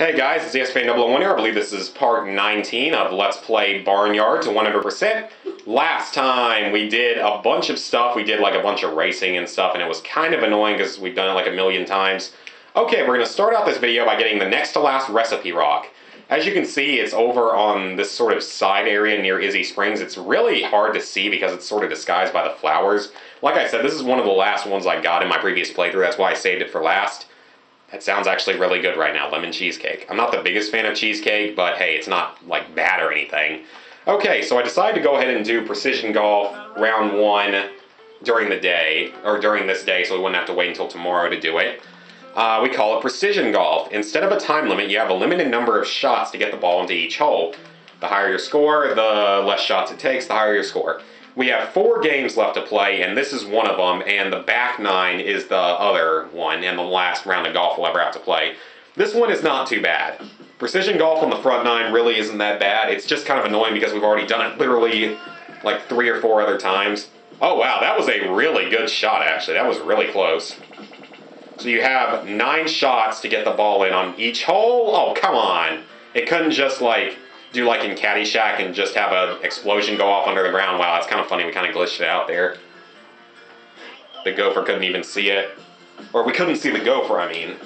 Hey guys, it's ESPN001 here. I believe this is part 19 of Let's Play Barnyard to 100%. Last time we did a bunch of stuff. We did like a bunch of racing and stuff, and it was kind of annoying because we've done it like a million times. Okay, we're going to start out this video by getting the next to last recipe rock. As you can see, it's over on this sort of side area near Izzy Springs. It's really hard to see because it's sort of disguised by the flowers. Like I said, this is one of the last ones I got in my previous playthrough. That's why I saved it for last. That sounds actually really good right now, lemon cheesecake. I'm not the biggest fan of cheesecake, but hey, it's not like bad or anything. Okay, so I decided to go ahead and do precision golf round 1 during the day, or during this day, so we wouldn't have to wait until tomorrow to do it. We call it precision golf. Instead of a time limit, you have a limited number of shots to get the ball into each hole. The higher your score, the less shots it takes, the higher your score. We have 4 games left to play, and this is one of them, and the back 9 is the other one, and the last round of golf we'll ever have to play. This one is not too bad. Precision golf on the front 9 really isn't that bad. It's just kind of annoying because we've already done it literally like 3 or 4 other times. Oh wow, that was a really good shot actually. That was really close. So you have 9 shots to get the ball in on each hole? Oh, come on. It couldn't just like do like in Caddyshack and just have an explosion go off under the ground. Wow, that's kind of funny. We kind of glitched it out there. The gopher couldn't even see it. Or we couldn't see the gopher, I mean.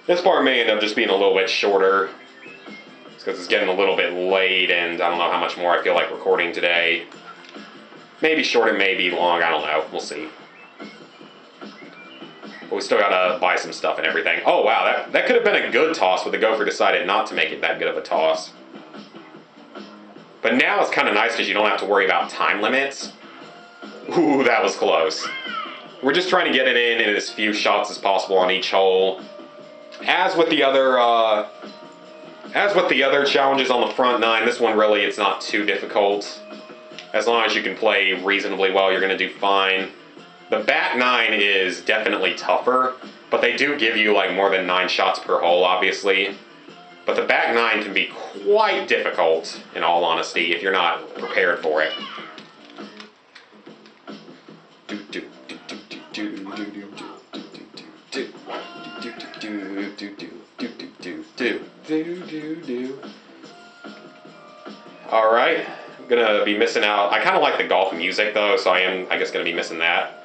This part may end up just being a little bit shorter. It's because it's getting a little bit late and I don't know how much more I feel like recording today. Maybe short and maybe long, I don't know. We'll see. But we still gotta buy some stuff and everything. Oh wow, that could have been a good toss, but the gopher decided not to make it that good of a toss. But now it's kind of nice because you don't have to worry about time limits. Ooh, that was close. We're just trying to get it in as few shots as possible on each hole. As with the other challenges on the front 9, this one really it's not too difficult. As long as you can play reasonably well, you're gonna do fine. The back 9 is definitely tougher, but they do give you like more than 9 shots per hole, obviously. But the back 9 can be quite difficult, in all honesty, if you're not prepared for it. Alright, I'm gonna be missing out. I kind of like the golf music though, so I guess gonna be missing that.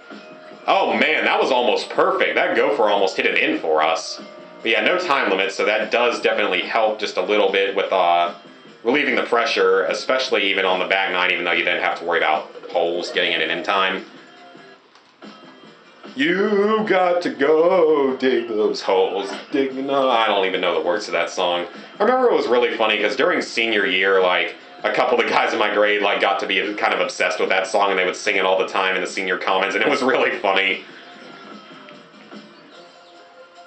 Oh man, that was almost perfect. That gopher almost hit it in for us. But yeah, no time limit, so that does definitely help just a little bit with relieving the pressure, especially even on the back 9, even though you didn't have to worry about holes getting it in time. You got to go dig those holes. No, I don't even know the words to that song. I remember it was really funny because during senior year, like, a couple of the guys in my grade like got to be kind of obsessed with that song and they would sing it all the time in the senior comments, and it was really funny.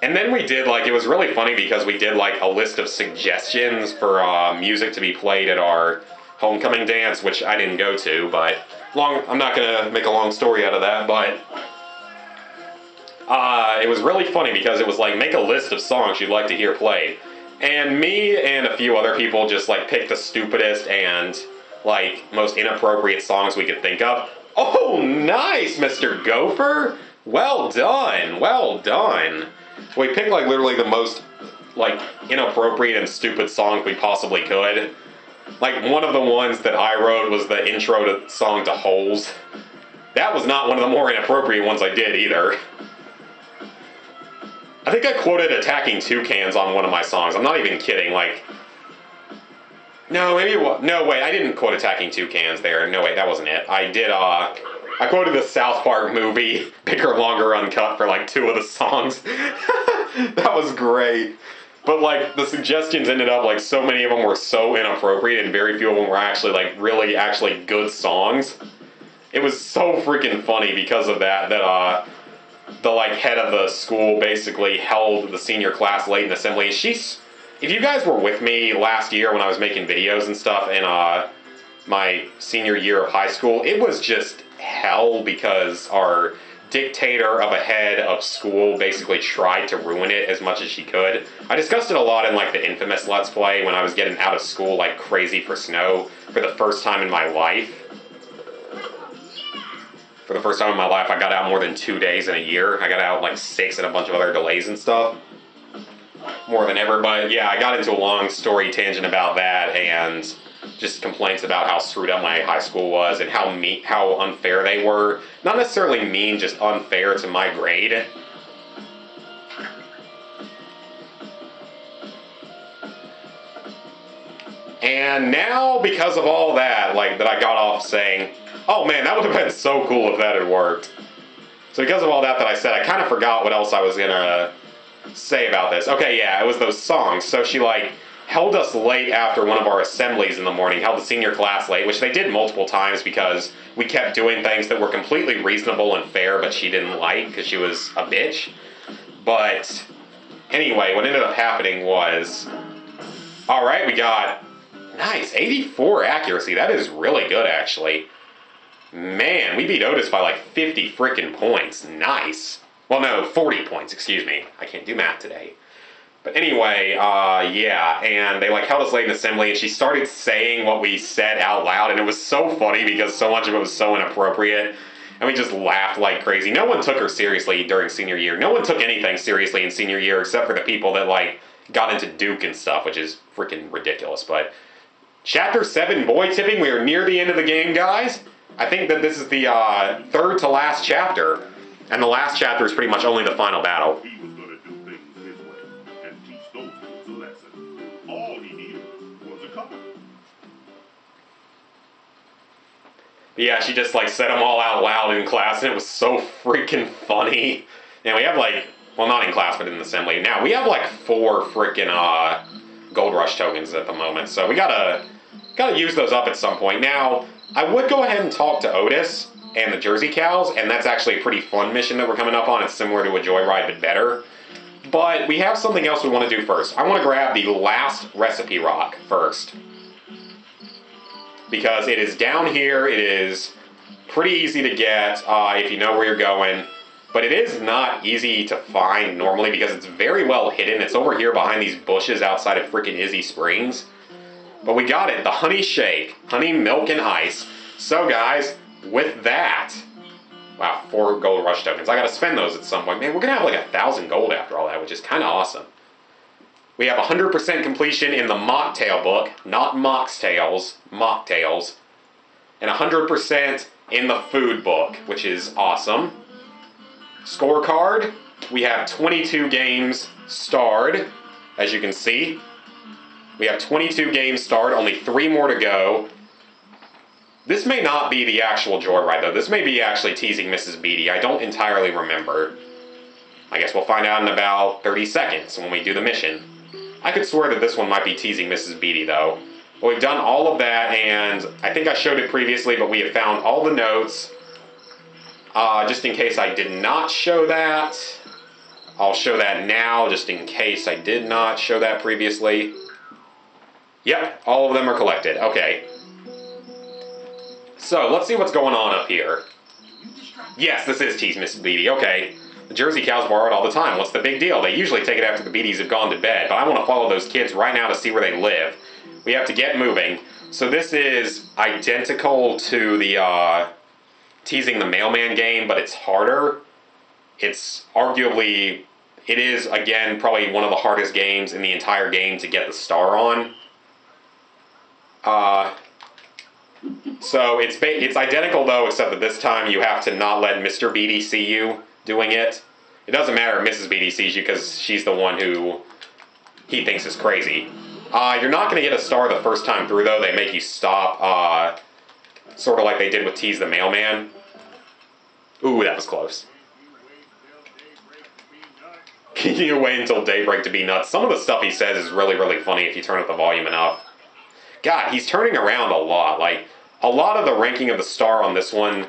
And then we did, like, it was really funny because we did, like, a list of suggestions for music to be played at our homecoming dance, which I didn't go to, but I'm not going to make a long story out of that, but it was really funny because it was, like, make a list of songs you'd like to hear played. And me and a few other people just, like, picked the stupidest and, like, most inappropriate songs we could think of. Oh, nice, Mr. Gopher! Well done, well done. So we picked like literally the most like inappropriate and stupid songs we possibly could. Like one of the ones that I wrote was the intro to song to Holes. That was not one of the more inappropriate ones I did either. I think I quoted Attacking Toucans on one of my songs. I'm not even kidding. Like, no, maybe no wait, I didn't quote Attacking Toucans there. No wait, that wasn't it. I did. I quoted the South Park movie, Bigger, Longer, Uncut, for like 2 of the songs. That was great. But like, the suggestions ended up, like, so many of them were so inappropriate and very few of them were actually, like, really actually good songs. It was so freaking funny because of that, the, like, head of the school basically held the senior class late in assembly. If you guys were with me last year when I was making videos and stuff in, my senior year of high school, it was just hell because our dictator of a head of school basically tried to ruin it as much as she could. I discussed it a lot in like the infamous Let's Play when I was getting out of school like crazy for snow for the first time in my life. For the first time in my life, I got out more than 2 days in a year. I got out like 6 and a bunch of other delays and stuff. more than ever. But yeah, I got into a long story tangent about that and just complaints about how screwed up my high school was and how unfair they were. Not necessarily mean, just unfair to my grade. And now, because of all that, like, that I got off saying, oh man, that would have been so cool if that had worked. So because of all that I said, I kind of forgot what else I was gonna say about this. Okay, yeah, it was those songs. So she, like, held us late after one of our assemblies in the morning, held the senior class late, which they did multiple times because we kept doing things that were completely reasonable and fair, but she didn't like because she was a bitch. But anyway, what ended up happening was, all right, we got, nice, 84 accuracy. That is really good, actually. Man, we beat Otis by like 50 freaking points. Nice. Well, no, 40 points, excuse me. I can't do math today. But anyway, yeah, and they like held us late in assembly, and she started saying what we said out loud, and it was so funny because so much of it was so inappropriate, and we just laughed like crazy. No one took her seriously during senior year. No one took anything seriously in senior year except for the people that like got into Duke and stuff, which is freaking ridiculous. But Chapter 7, boy tipping, we are near the end of the game, guys. I think that this is the third to last chapter, and the last chapter is pretty much only the final battle. He was going to do things his way and teach those kids a lesson. All he needed was a car. But yeah, she just like said them all out loud in class, and it was so freaking funny. And we have like, well, not in class, but in assembly. Now, we have like 4 freaking Gold Rush tokens at the moment, so we gotta use those up at some point. Now, I would go ahead and talk to Otis and the Jersey Cows, and that's actually a pretty fun mission that we're coming up on. It's similar to a Joyride, but better. But we have something else we want to do first. I want to grab the last recipe rock first, because it is down here. It is pretty easy to get if you know where you're going, but it is not easy to find normally because it's very well hidden. It's over here behind these bushes outside of freaking Izzy Springs. But we got it, the honey shake, honey, milk, and ice. So guys, with that, wow, 4 Gold Rush tokens. I gotta spend those at some point. Man, we're gonna have like 1,000 gold after all that, which is kind of awesome. We have 100% completion in the Mocktail book, not Mocktails, Mocktails, and 100% in the food book, which is awesome. Scorecard, we have 22 games starred, as you can see. We have 22 games starred, only 3 more to go. This may not be the actual Joyride, though. This may be actually Teasing Mrs. Beady. I don't entirely remember. I guess we'll find out in about 30 seconds when we do the mission. I could swear that this one might be Teasing Mrs. Beady, though. But we've done all of that, and I think I showed it previously, but we have found all the notes. Just in case I did not show that, I'll show that now, just in case I did not show that previously. Yep, all of them are collected. Okay. So, let's see what's going on up here. Yes, this is Tease Mrs. Beady. Okay. The Jersey Cows borrow it all the time. What's the big deal? They usually take it after the Beadies have gone to bed, but I want to follow those kids right now to see where they live. We have to get moving. So this is identical to the Teasing the Mailman game, but it's harder. It's arguably, it is, again, probably one of the hardest games in the entire game to get the star on. So it's identical though, except that this time you have to not let Mr. Beady see you doing it. It doesn't matter if Mrs. Beady sees you because she's the one who he thinks is crazy. You're not going to get a star the first time through though. They make you stop, sort of like they did with Tease the Mailman. Ooh, that was close. Can you wait until daybreak to be nuts? Some of the stuff he says is really, really funny if you turn up the volume enough. God, he's turning around a lot. Like, a lot of the ranking of the star on this one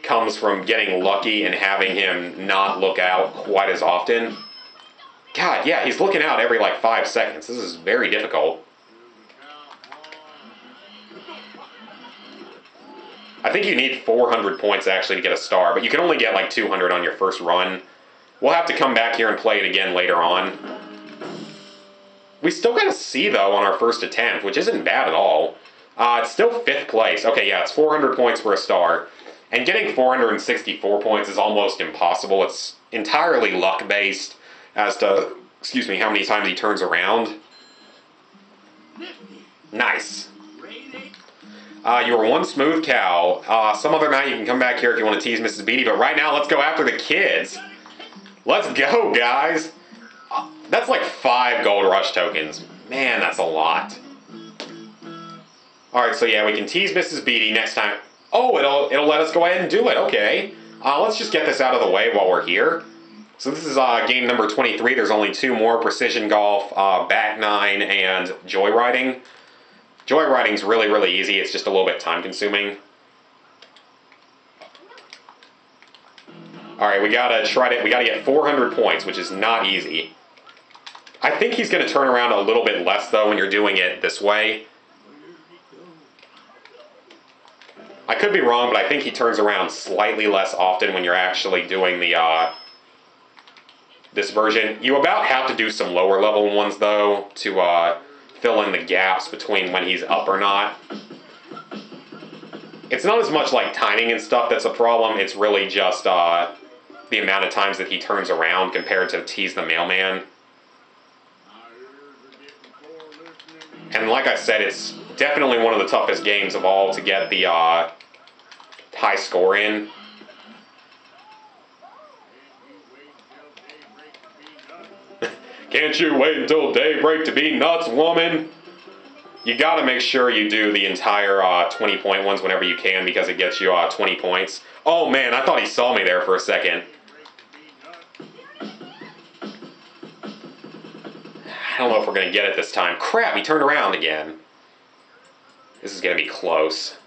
comes from getting lucky and having him not look out quite as often. God, yeah, he's looking out every, like, 5 seconds. This is very difficult. I think you need 400 points, actually, to get a star, but you can only get, like, 200 on your first run. We'll have to come back here and play it again later on. We still got a C, though, on our first attempt, which isn't bad at all. It's still 5th place. Okay, yeah, it's 400 points for a star. And getting 464 points is almost impossible. It's entirely luck-based as to excuse me, how many times he turns around. Nice. You were one smooth cow. Some other night you can come back here if you want to tease Mrs. Beady, but right now let's go after the kids. Let's go, guys. That's like 5 gold rush tokens. Man, that's a lot. Alright, so yeah, we can tease Mrs. Beady next time. Oh, it'll let us go ahead and do it. Okay. Let's just get this out of the way while we're here. So this is game number 23. There's only 2 more. Precision Golf, Back 9, and Joyriding. Joyriding's really, really easy. It's just a little bit time consuming. Alright, we gotta get 400 points, which is not easy. I think he's gonna turn around a little bit less though when you're doing it this way. I could be wrong, but I think he turns around slightly less often when you're actually doing the this version. You about have to do some lower level ones though to fill in the gaps between when he's up or not. It's not as much like timing and stuff that's a problem, it's really just the amount of times that he turns around compared to Tease the Mailman. And like I said, it's definitely one of the toughest games of all to get the high score in. Can't you wait until daybreak to be nuts, woman? You gotta make sure you do the entire 20-point ones whenever you can because it gets you 20 points. Oh man, I thought he saw me there for a second. I don't know if we're gonna get it this time. Crap, he turned around again. This is gonna be close.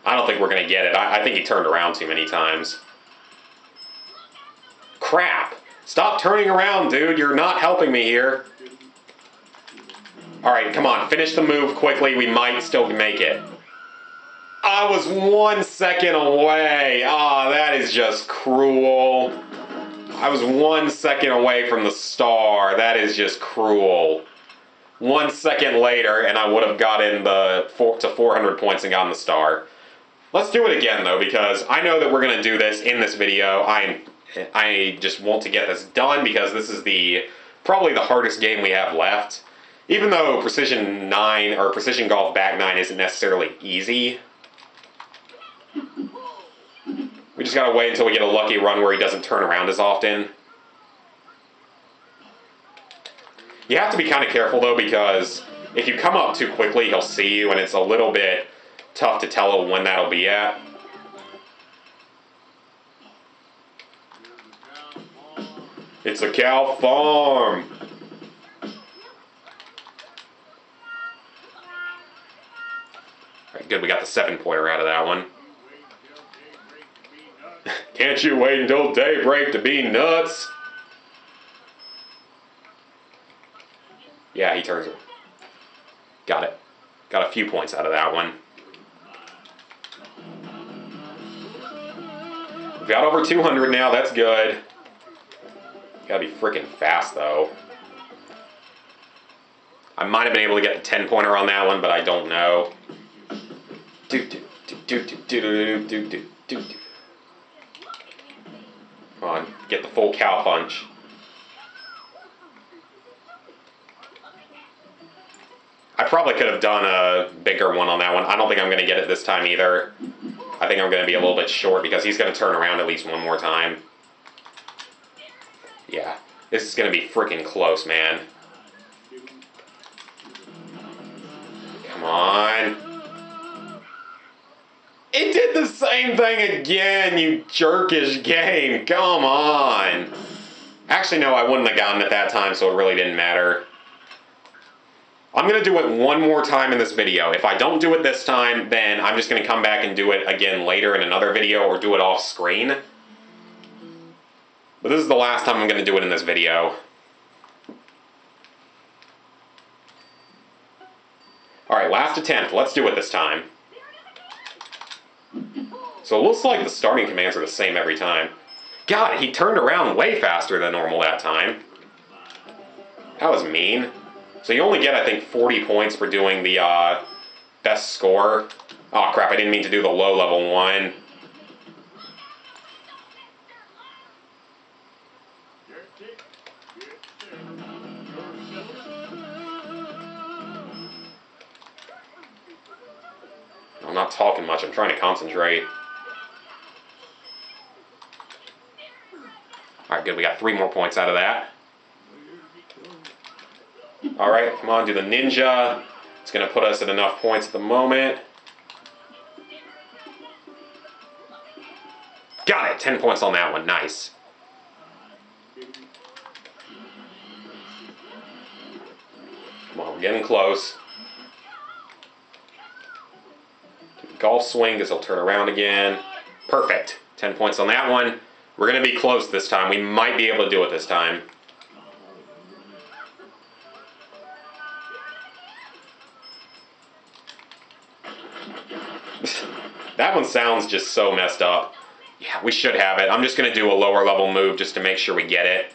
I don't think we're gonna get it. I think he turned around too many times. Crap. Stop turning around, dude. You're not helping me here. Alright, come on. Finish the move quickly. We might still make it. I was 1 second away. Ah, that is just cruel. I was 1 second away from the star. That is just cruel. 1 second later, and I would have gotten to 400 points and gotten the star. Let's do it again, though, because I know that we're going to do this in this video. I just want to get this done because this is probably the hardest game we have left. Even though Precision 9 or Precision Golf Back 9 isn't necessarily easy. We just gotta wait until we get a lucky run where he doesn't turn around as often. You have to be kind of careful though because if you come up too quickly he'll see you and it's a little bit tough to tell when that'll be at. It's a cow farm. Alright, good, we got the 7-pointer out of that one. Can't you wait until daybreak to be nuts? Yeah, he turns it. Got it. Got a few points out of that one. We've got over 200 now, that's good. Gotta be freaking fast, though. I might have been able to get the 10-pointer on that one, but I don't know. Come on, get the full cow punch. I probably could have done a bigger one on that one. I don't think I'm going to get it this time either. I think I'm going to be a little bit short because he's going to turn around at least one more time. Yeah, this is going to be freaking close, man. Come on. It did the same thing again, you jerkish game. Come on. Actually, no, I wouldn't have gotten it that time, so it really didn't matter. I'm going to do it one more time in this video. If I don't do it this time, then I'm just going to come back and do it again later in another video or do it off screen. But this is the last time I'm going to do it in this video. Alright, last attempt. Let's do it this time. So it looks like the starting commands are the same every time. God, he turned around way faster than normal that time. That was mean. So you only get, I think, 40 points for doing the best score. Oh crap, I didn't mean to do the low level one. not talking much. I'm trying to concentrate. Alright, good. We got 3 more points out of that. Alright, come on, do the ninja. It's going to put us at enough points at the moment. Got it! 10 points on that one. Nice. Come on, we're getting close. Golf swing because he'll turn around again. Perfect. 10 points on that one. We're going to be close this time. We might be able to do it this time. That one sounds just so messed up. Yeah, we should have it. I'm just going to do a lower level move just to make sure we get it.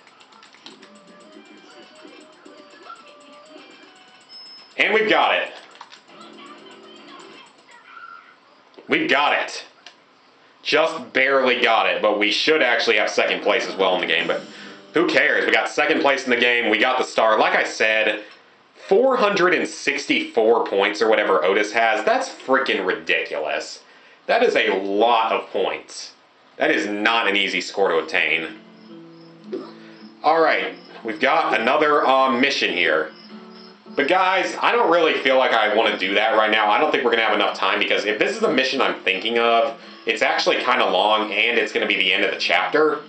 And we've got it. We've got it. Just barely got it, but we should actually have second place as well in the game, but who cares? We got second place in the game. We got the star. Like I said, 464 points or whatever Otis has. That's freaking ridiculous. That is a lot of points. That is not an easy score to obtain. Alright, we've got another mission here. But guys, I don't really feel like I want to do that right now. I don't think we're going to have enough time because if this is the mission I'm thinking of, it's actually kind of long and it's going to be the end of the chapter.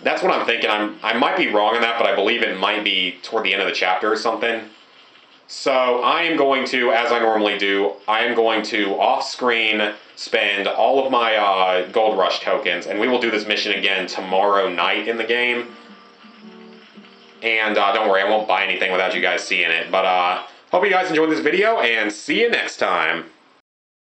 That's what I'm thinking. I might be wrong on that, but I believe it might be toward the end of the chapter or something. So I am going to, as I normally do, I am going to off-screen spend all of my Gold Rush tokens, and we will do this mission again tomorrow night in the game. And don't worry, I won't buy anything without you guys seeing it. But hope you guys enjoyed this video, and see you next time.